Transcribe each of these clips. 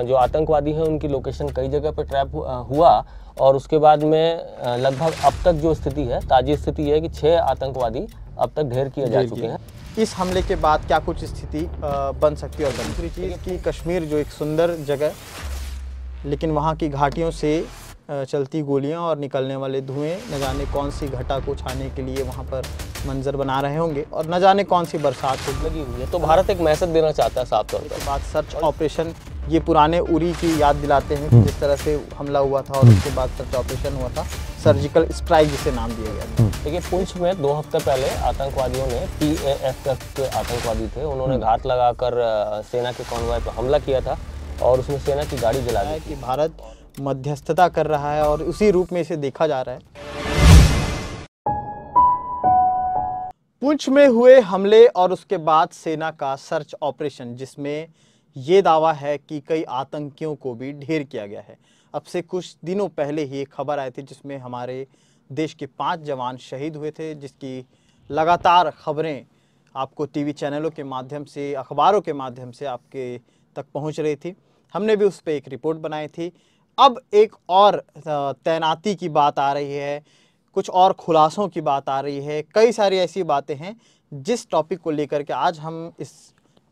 जो आतंकवादी हैं उनकी लोकेशन कई जगह पर ट्रैप हुआ और उसके बाद में लगभग अब तक जो स्थिति है, ताज़ी स्थिति है कि 6 आतंकवादी अब तक ढेर किए जा चुके हैं। इस हमले के बाद क्या कुछ स्थिति बन सकती है? और दूसरी चीज़ कि कश्मीर जो एक सुंदर जगह, लेकिन वहाँ की घाटियों से चलती गोलियां और निकलने वाले धुएं न जाने कौन सी घटा को छाने के लिए वहाँ पर मंजर बना रहे होंगे और न जाने कौन सी बरसात लगी हुई है। तो भारत एक मैसेज देना चाहता है साफ तौर पर। बात सर्च ऑपरेशन ये पुराने उरी की याद दिलाते हैं कि जिस तरह से हमला हुआ था और उसके बाद सर्च ऑपरेशन हुआ था, सर्जिकल स्ट्राइक जिसे नाम दिया गया था। देखिए, पुंछ में 2 हफ्ते पहले आतंकवादियों ने PAFF के आतंकवादी थे, उन्होंने घात लगाकर सेना के कॉन्वॉय पर हमला किया था और उसमें सेना की गाड़ी जला दी कि भारत मध्यस्थता कर रहा है और उसी रूप में इसे देखा जा रहा है। पुंछ में हुए हमले और उसके बाद सेना का सर्च ऑपरेशन, जिसमें ये दावा है कि कई आतंकियों को भी ढेर किया गया है। अब से कुछ दिनों पहले ही एक खबर आई थी जिसमें हमारे देश के 5 जवान शहीद हुए थे, जिसकी लगातार खबरें आपको टीवी चैनलों के माध्यम से, अखबारों के माध्यम से आपके तक पहुंच रही थी। हमने भी उस पर एक रिपोर्ट बनाई थी। अब एक और तैनाती की बात आ रही है, कुछ और खुलासों की बात आ रही है, कई सारी ऐसी बातें हैं जिस टॉपिक को लेकर के आज हम इस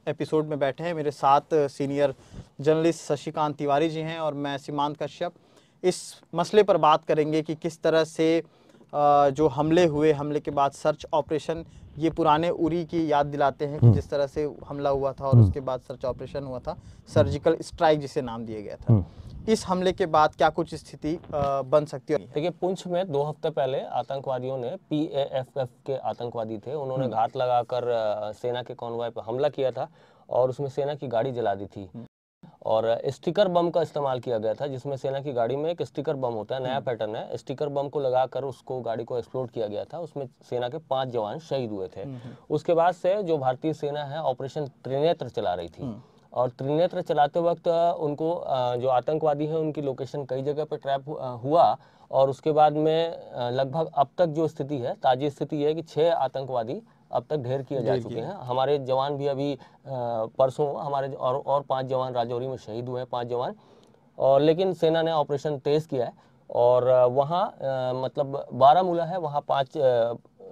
एपिसोड में बैठे हैं। मेरे साथ सीनियर जर्नलिस्ट शशिकांत तिवारी जी हैं और मैं सीमांत कश्यप। इस मसले पर बात करेंगे कि किस तरह से जो हमले हुए, हमले के बाद सर्च ऑपरेशन ये पुराने उरी की याद दिलाते हैं कि जिस तरह से हमला हुआ था और उसके बाद सर्च ऑपरेशन हुआ था, सर्जिकल स्ट्राइक जिसे नाम दिया गया था। इस हमले के बाद क्या कुछ स्थिति बन सकती है? देखिए, पुंछ में 2 हफ्ते पहले आतंकवादियों ने, PAFF के आतंकवादी थे, उन्होंने घात लगाकर सेना के कॉन्वॉय पर हमला किया था और उसमें सेना की गाड़ी जला दी थी और स्टिकर बम का इस्तेमाल किया गया था, जिसमें सेना की गाड़ी में एक स्टिकर बम होता है, नया पैटर्न है। स्टिकर बम को लगाकर उसको गाड़ी को एक्सप्लोड किया गया था। उसमें सेना के 5 जवान शहीद हुए थे। उसके बाद से जो भारतीय सेना है ऑपरेशन त्रिनेत्र चला रही थी और त्रिनेत्र चलाते वक्त उनको जो आतंकवादी हैं उनकी लोकेशन कई जगह पर ट्रैप हुआ और उसके बाद में लगभग अब तक जो स्थिति है, ताज़ी स्थिति है कि 6 आतंकवादी अब तक ढेर किए जा चुके हैं। हमारे जवान भी अभी परसों हमारे और 5 जवान राजौरी में शहीद हुए हैं, 5 जवान। और लेकिन सेना ने ऑपरेशन तेज़ किया है और वहाँ मतलब बारामूला है, वहाँ 5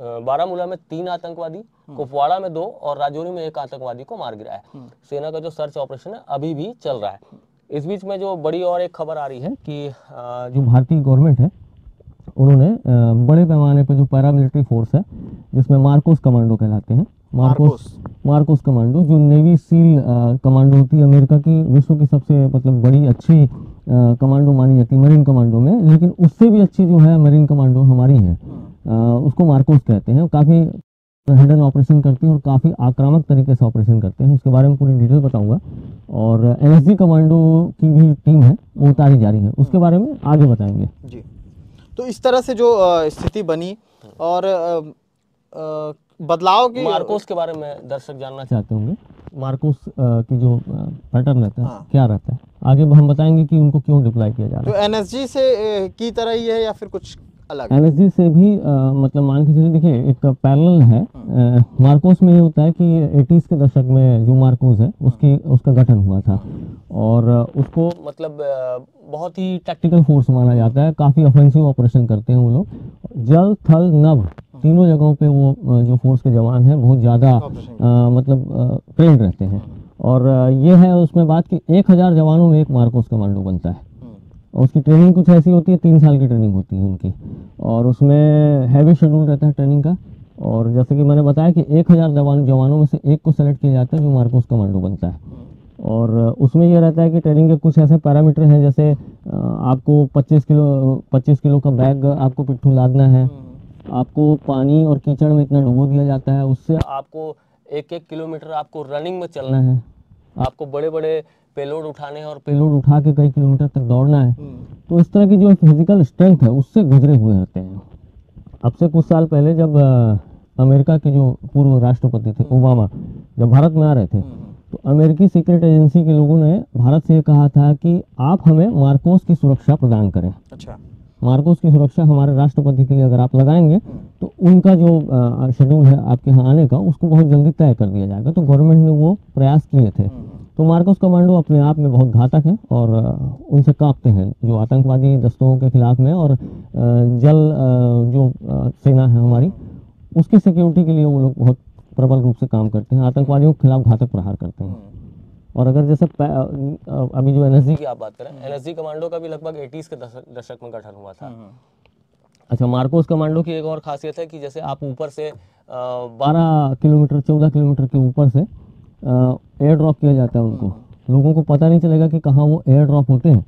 बारामूला में 3 आतंकवादी, कुपवाड़ा में 2 और राजौरी में 1 आतंकवादी को मार गिरा है। सेना का जो सर्च ऑपरेशन है अभी भी चल रहा है। इस बीच में जो बड़ी और एक खबर आ रही है कि जो भारतीय गवर्नमेंट है उन्होंने बड़े पैमाने पर जो पैरामिलिट्री फोर्स है, जिसमें मार्कोस कमांडो कहलाते हैं, मार्कोस कमांडो, जो नेवी सील कमांडो होती है, अमेरिका की विश्व की सबसे मतलब बड़ी अच्छी कमांडो मानी जाती है मरीन कमांडो में, लेकिन उससे भी अच्छी जो है मरीन कमांडो हमारी है, उसको मार्कोस कहते हैं। काफ़ी हिडन ऑपरेशन करते हैं और काफ़ी आक्रामक तरीके से ऑपरेशन करते हैं। उसके बारे में पूरी डिटेल बताऊंगा। और NSG कमांडो की भी टीम है, वो उतारी जा रही है, उसके बारे में आगे बताएंगे जी। तो इस तरह से जो स्थिति बनी और बदलाव की, मार्कोस के बारे में दर्शक जानना चाहते होंगे। मार्कोस की जो पैटर्न रहता है, क्या रहता है, आगे हम बताएंगे कि उनको क्यों डिप्लॉय किया जा रहा है। तो NSG से की तरह ही है या फिर कुछ अलग? NSG से भी मतलब मान के चलिए, देखिए एक पैरेलल है। मार्कोस में ये होता है कि 80s के दशक में जो मार्कोस है उसका गठन हुआ था और उसको मतलब बहुत ही टैक्टिकल फोर्स माना जाता है। काफ़ी ऑफेंसिव ऑपरेशन करते हैं वो लोग, जल थल नभ तीनों जगहों पे वो जो फोर्स के जवान हैं बहुत ज़्यादा मतलब ट्रेंड रहते हैं। और ये है उसमें बात कि 1000 जवानों में एक मार्कोस कमांडो बनता है और उसकी ट्रेनिंग कुछ ऐसी होती है, 3 साल की ट्रेनिंग होती है उनकी और उसमें हैवी शेड्यूल रहता है ट्रेनिंग का। और जैसे कि मैंने बताया कि 1000 जवानों में से एक को सेलेक्ट किया जाता है जो मार्कोस कमांडो बनता है। और उसमें यह रहता है कि ट्रेनिंग के कुछ ऐसे पैरामीटर हैं, जैसे आपको 25 किलो का बैग आपको पिट्ठू लादना है, आपको पानी और कीचड़ में इतना डुबो दिया जाता है, उससे आपको 1-1 किलोमीटर आपको रनिंग में चलना है, आपको बड़े बड़े पेलोड उठाने हैं और पेलोड उठा के कई किलोमीटर तक दौड़ना है। तो इस तरह की जो फिजिकल स्ट्रेंथ है उससे गुजरे हुए रहते हैं। अब से कुछ साल पहले जब अमेरिका के जो पूर्व राष्ट्रपति थे ओबामा जब भारत में आ रहे थे, तो अमेरिकी सीक्रेट एजेंसी के लोगों ने भारत से कहा था कि आप हमें मार्कोस की सुरक्षा प्रदान करें। अच्छा। मार्कोस की सुरक्षा हमारे राष्ट्रपति के लिए अगर आप लगाएंगे तो उनका जो शेड्यूल है आपके यहाँ आने का उसको बहुत जल्दी तय कर दिया जाएगा। तो गवर्नमेंट ने वो प्रयास किए थे। तो मार्कोस कमांडो अपने आप में बहुत घातक है और उनसे कांपते हैं जो आतंकवादी दस्तों के खिलाफ में। और जल जो सेना है हमारी उसकी सिक्योरिटी के लिए वो लोग बहुत प्रबल रूप से काम करते हैं, आतंकवादियों के खिलाफ घातक प्रहार करते हैं। और अगर जैसे अभी जो एनएसजी की आप बात करें, एनएसजी कमांडो का भी लगभग 80s के दशक में गठन हुआ था। अच्छा, मार्कोस कमांडो की एक और खासियत है कि जैसे आप ऊपर से 12 किलोमीटर 14 किलोमीटर के ऊपर से एयर ड्रॉप किया जाता है उनको, लोगों को पता नहीं चलेगा कि कहाँ वो एयर ड्रॉप होते हैं।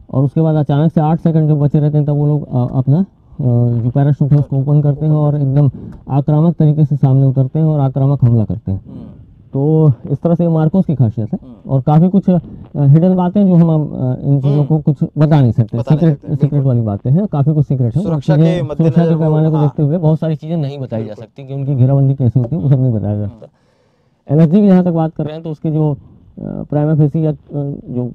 और उसके बाद अचानक से 8 सेकंड जो बचे रहते हैं तब वो लोग अपना जो पैराशूट है उसको ओपन करते हैं और एकदम आक्रामक तरीके से सामने उतरते हैं और आक्रामक हमला करते हैं। तो इस तरह से मार्कोस की खासियत है। और काफ़ी कुछ हिडन बातें जो हम इन चीज़ों को कुछ बता नहीं सकते, सीक्रेट वाली बातें हैं, काफ़ी कुछ सीक्रेट है। सुरक्षा के पैमाने को देखते हुए बहुत सारी चीज़ें नहीं बताई जा सकती कि उनकी घेराबंदी कैसे होती है, वो सब नहीं बताया जा सकता। एनएसजी की जहाँ तक बात कर रहे हैं तो उसकी जो प्राइमा फेसी या जो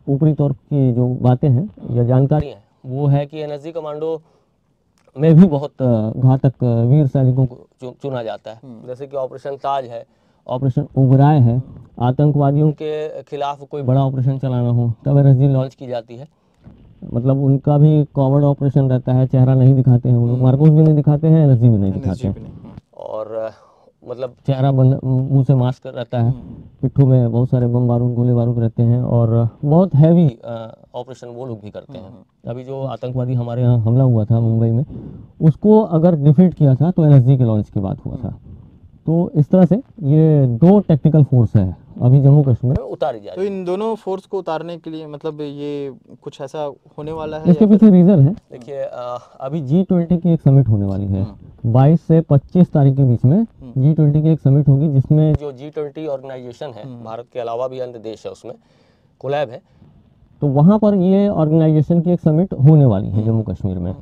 ऊपरी तौर की जो बातें हैं या जानकारी है वो है कि एनएसजी कमांडो में भी बहुत घातक वीर सैनिकों को चुना जाता है। जैसे कि ऑपरेशन ताज है, ऑपरेशन ओबराय है, आतंकवादियों के खिलाफ कोई बड़ा ऑपरेशन चलाना हो तब एनएसजी लॉन्च की जाती है। मतलब उनका भी कॉवर्ड ऑपरेशन रहता है, चेहरा नहीं दिखाते हैं वो लोग, मार्कोस भी नहीं दिखाते हैं, एनएसजी भी नहीं दिखाते हैं। और मतलब चेहरा बंद, मुंह से मास्क रहता है, पिट्ठू में बहुत सारे बम बारूद गोले बारूद रहते हैं और बहुत हैवी ऑपरेशन वो लोग भी करते हैं। अभी जो आतंकवादी हमारे यहाँ हमला हुआ था मुंबई में, उसको अगर डिफीट किया था तो एनएसजी के लॉन्च के बाद हुआ था। तो इस तरह से ये दो टेक्निकल फोर्स है अभी जम्मू कश्मीर में उतारी जा रही है। तो इन दोनों फोर्स को उतारने के लिए मतलब ये कुछ ऐसा होने वाला है? इसके पीछे रीजन है, देखिए अभी G20 की एक समिट होने वाली है 22 से 25 तारीख के बीच में। G20 की एक समिट होगी जिसमें जो G20 ऑर्गेनाइजेशन है, भारत के अलावा भी अन्य देश है उसमें कोलैब है, तो वहाँ पर ये ऑर्गेनाइजेशन की एक समिट होने वाली है जम्मू कश्मीर में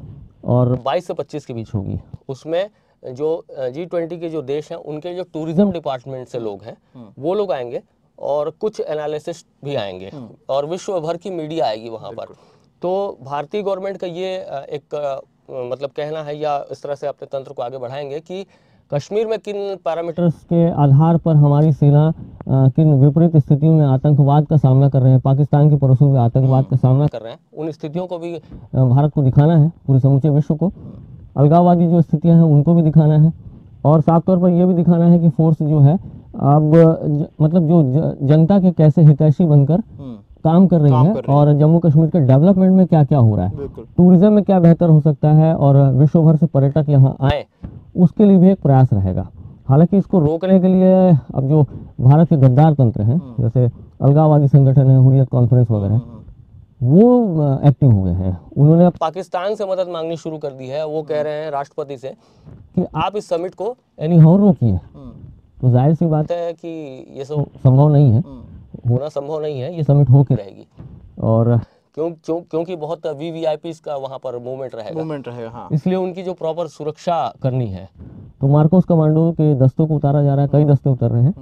और 22 से 25 के बीच होगी। उसमें जो G20 के जो देश हैं उनके जो टूरिज्म डिपार्टमेंट से लोग हैं वो लोग आएंगे और कुछ एनालिसिस्ट भी आएंगे और विश्व भर की मीडिया आएगी वहाँ पर। तो भारतीय गवर्नमेंट का ये एक मतलब कहना है या इस तरह से अपने तंत्र को आगे बढ़ाएंगे कि कश्मीर में किन पैरामीटर्स के आधार पर हमारी सेना किन विपरीत स्थितियों में आतंकवाद का सामना कर रहे हैं, पाकिस्तान के पड़ोसियों में आतंकवाद का सामना कर रहे हैं, उन स्थितियों को भी भारत को दिखाना है, पूरे समूचे विश्व को। अलगाववादी जो स्थितियां हैं उनको भी दिखाना है और साफ तौर पर यह भी दिखाना है कि फोर्स जो है अब मतलब जो जनता के कैसे हितैषी बनकर काम कर रही है और जम्मू कश्मीर के डेवलपमेंट में क्या क्या हो रहा है, टूरिज्म में क्या बेहतर हो सकता है और विश्व भर से पर्यटक यहाँ आए उसके लिए भी एक प्रयास रहेगा। हालांकि इसको रोकने के लिए अब जो भारत के गद्दार तंत्र हैं जैसे अलगाववादी संगठन है, हुर्रियत कॉन्फ्रेंस वगैरह, वो एक्टिव हुए हैं। उन्होंने पाकिस्तान से मदद मांगनी शुरू कर दी है। वो कह रहे हैं राष्ट्रपति से कि आप इस समिट को एनी हाउ रोकिए। तो जाहिर सी बात है कि ये सब संभव नहीं है, होना संभव नहीं है, ये समिट हो के रहेगी। और क्योंकि बहुत वीवीआईपीज़ का वहाँ पर मूवमेंट रहेगा हाँ। इसलिए उनकी जो प्रॉपर सुरक्षा करनी है। तो मार्कोस कमांडो के दस्तों को उतारा जा रहा है, कई दस्ते उतर रहे हैं,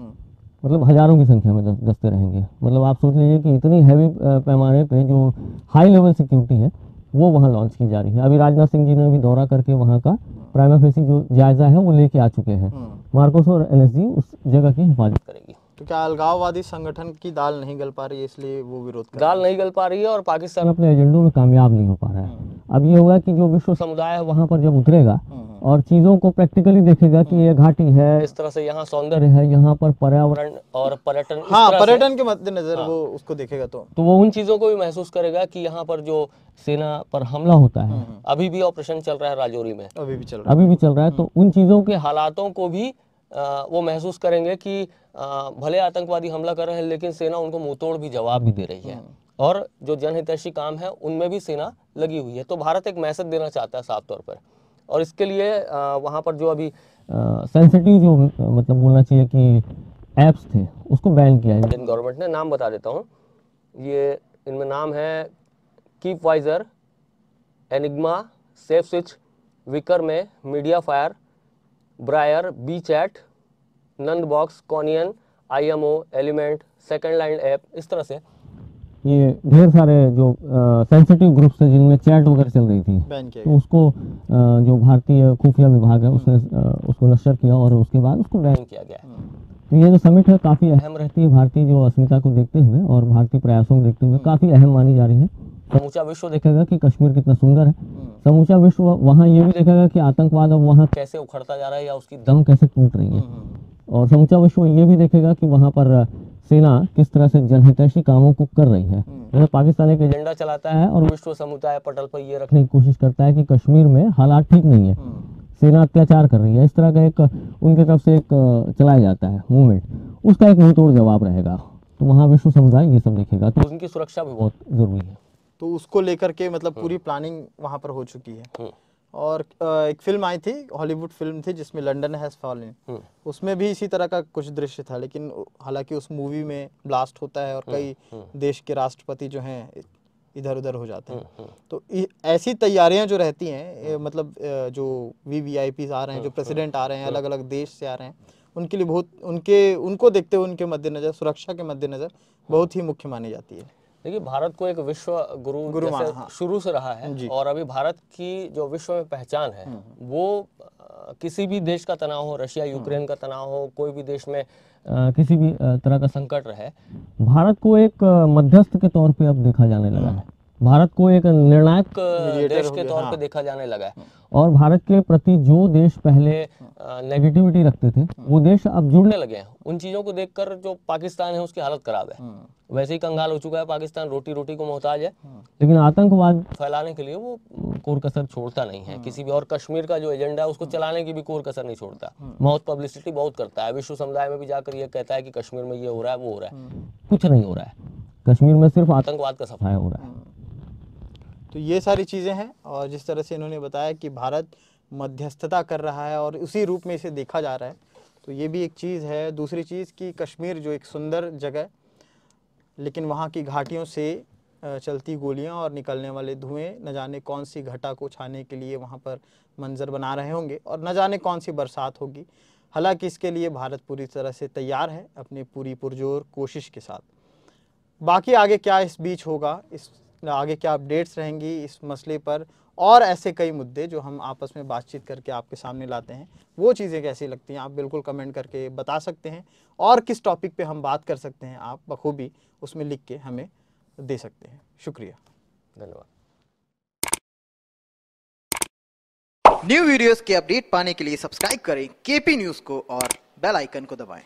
मतलब हजारों की संख्या में दस्ते रहेंगे। मतलब आप सोच लीजिए कि इतनी हैवी पैमाने पे जो हाई लेवल सिक्योरिटी है वो वहाँ लॉन्च की जा रही है। अभी राजनाथ सिंह जी ने भी दौरा करके वहाँ का प्राइमा फेसी जो जायजा है वो लेके आ चुके हैं। मार्कोस और एनएसजी उस जगह की हिफाजत करेगी। तो क्या अलगाववादी संगठन की दाल नहीं गल पा रही है इसलिए वो विरोध कर दाल नहीं गल पा रही है और पाकिस्तान अपने एजेंडों में कामयाब नहीं हो पा रहा है। अब ये होगा कि जो विश्व समुदाय है वहाँ पर जब उतरेगा और चीज़ों को प्रैक्टिकली देखेगा कि ये घाटी है, इस तरह से यहाँ सौंदर्य है, यहाँ पर पर्यावरण और पर्यटन, हाँ पर्यटन के मद्देनजर वो उसको देखेगा तो वो उन चीज़ों को भी महसूस करेगा कि यहाँ पर जो सेना पर हमला होता है, अभी भी ऑपरेशन चल रहा है राजौरी में, अभी भी चल रहा है, तो उन चीज़ों के हालातों को भी वो महसूस करेंगे कि भले आतंकवादी हमला कर रहे हैं लेकिन सेना उनको मुंहतोड़ भी जवाब भी दे रही है और जो जनहितैषी काम है उनमें भी सेना लगी हुई है। तो भारत एक मैसेज देना चाहता है साफ तौर पर और इसके लिए वहाँ पर जो अभी सेंसिटिव जो मतलब बोलना चाहिए कि ऐप्स थे उसको बैन किया है इंडियन गवर्नमेंट ने। नाम बता देता हूँ, ये इनमें नाम है Keep Wiser, Enigma, Safe Swiss, Wickr Me, Media Fire, Briar, B Chat, nandbox, कॉनियन, IMO, Element, Second Line app, इस तरह से ये ढेर सारे जो सेंसिटिव ग्रुप्स थे जिनमें चैट वगैरह चल रही थी, बैन किया तो उसको जो भारतीय खुफिया विभाग है उसने उसको नशर किया और उसके बाद उसको बैन किया गया। तो ये जो समिट है काफ़ी अहम रहती है भारतीय जो अस्मिता को देखते हुए और भारतीय प्रयासों को देखते हुए काफ़ी अहम मानी जा रही है। समूचा विश्व देखेगा कि कश्मीर कितना सुंदर है, समूचा विश्व वहाँ ये भी देखेगा कि आतंकवाद अब वहाँ कैसे उखड़ता जा रहा है या उसकी दम कैसे टूट रही है, और समूचा विश्व ये भी देखेगा कि वहाँ पर सेना किस तरह से जनहितैषी कामों को कर रही है। जैसे पाकिस्तान एक एजेंडा चलाता है और विश्व समुदाय पटल पर ये रखने की कोशिश करता है कि कश्मीर में हालात ठीक नहीं है, सेना अत्याचार कर रही है, इस तरह का एक उनकी तरफ से एक चलाया जाता है मूवमेंट, उसका एक मुंहतोड़ जवाब रहेगा। तो वहाँ विश्व समुदाय ये सब देखेगा, तो उनकी सुरक्षा भी बहुत जरूरी है। तो उसको लेकर के मतलब पूरी प्लानिंग वहाँ पर हो चुकी है। और एक फिल्म आई थी, हॉलीवुड फिल्म थी जिसमें लंदन हैज फॉलन, उसमें भी इसी तरह का कुछ दृश्य था, लेकिन हालांकि उस मूवी में ब्लास्ट होता है और कई देश के राष्ट्रपति जो हैं इधर उधर हो जाते हैं। तो ऐसी तैयारियां जो रहती हैं, मतलब जो VVIPs आ रहे हैं, जो प्रेसिडेंट आ रहे हैं, अलग अलग देश से आ रहे हैं, उनके लिए बहुत उनको देखते हुए उनके मद्देनजर, सुरक्षा के मद्देनजर बहुत ही मुख्य मानी जाती है। देखिए, भारत को एक विश्व गुरु जैसे शुरू से रहा है, और अभी भारत की जो विश्व में पहचान है वो किसी भी देश का तनाव हो, रशिया यूक्रेन का तनाव हो, कोई भी देश में किसी भी तरह का संकट रहे, भारत को एक मध्यस्थ के तौर पे अब देखा जाने लगा है, भारत को एक निर्णायक देश के तौर पे देखा जाने लगा है। और भारत के प्रति जो देश पहले नेगेटिविटी रखते थे वो देश अब जुड़ने लगे हैं। उन चीज़ों को देखकर जो पाकिस्तान है उसकी हालत खराब है, वैसे ही कंगाल हो चुका है पाकिस्तान, रोटी रोटी को मोहताज है, लेकिन आतंकवाद फैलाने के लिए वो कोर कसर छोड़ता नहीं है किसी भी, और कश्मीर का जो एजेंडा है उसको चलाने की भी कोर कसर नहीं छोड़ता, बहुत पब्लिसिटी बहुत करता है, विश्व समुदाय में भी जाकर ये कहता है कि कश्मीर में ये हो रहा है वो हो रहा है, कुछ नहीं हो रहा है, कश्मीर में सिर्फ आतंकवाद का सफाया हो रहा है। तो ये सारी चीज़ें हैं, और जिस तरह से इन्होंने बताया कि भारत मध्यस्थता कर रहा है और उसी रूप में इसे देखा जा रहा है, तो ये भी एक चीज़ है। दूसरी चीज़ कि कश्मीर जो एक सुंदर जगह, लेकिन वहाँ की घाटियों से चलती गोलियां और निकलने वाले धुएं न जाने कौन सी घटा को छाने के लिए वहाँ पर मंजर बना रहे होंगे, और न जाने कौन सी बरसात होगी। हालांकि इसके लिए भारत पूरी तरह से तैयार है अपनी पूरी पुरजोर कोशिश के साथ। बाकी आगे क्या इस बीच होगा, इस आगे क्या अपडेट्स रहेंगी इस मसले पर, और ऐसे कई मुद्दे जो हम आपस में बातचीत करके आपके सामने लाते हैं, वो चीज़ें कैसी लगती हैं आप बिल्कुल कमेंट करके बता सकते हैं, और किस टॉपिक पे हम बात कर सकते हैं आप बखूबी उसमें लिख के हमें दे सकते हैं। शुक्रिया, धन्यवाद। न्यू वीडियोस के अपडेट पाने के लिए सब्सक्राइब करें KP न्यूज़ को और बेल आइकन को दबाएं।